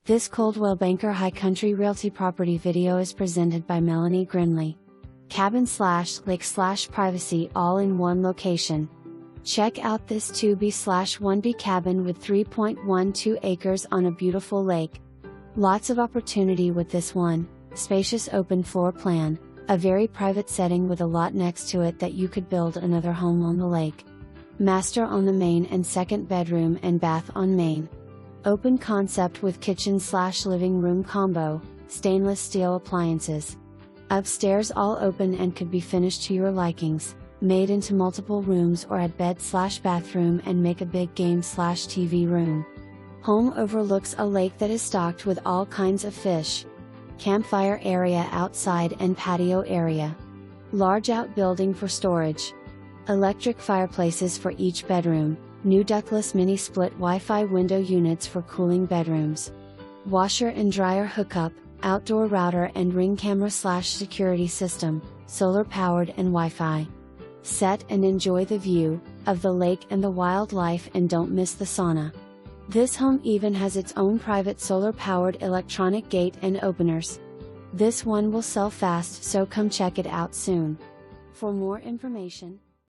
This Coldwell Banker High Country Realty property video is presented by Melanie Grimley. Cabin/lake/privacy all in one location. Check out this 2B/1B cabin with 3.12 acres on a beautiful lake. Lots of opportunity with this one, spacious open floor plan, a very private setting with a lot next to it that you could build another home on the lake. Master on the main and second bedroom and bath on main. Open concept with kitchen/living room combo, stainless steel appliances. Upstairs all open and could be finished to your likings, made into multiple rooms or add bed/bathroom and make a big game/TV room. Home overlooks a lake that is stocked with all kinds of fish. Campfire area outside and patio area. Large outbuilding for storage. Electric fireplaces for each bedroom. New ductless mini split Wi-Fi window units for cooling bedrooms. Washer and dryer hookup, outdoor router and ring camera/security system, solar powered and Wi-Fi. Set and enjoy the view of the lake and the wildlife, and don't miss the sauna. This home even has its own private solar powered electronic gate and openers. This one will sell fast, so come check it out soon. For more information,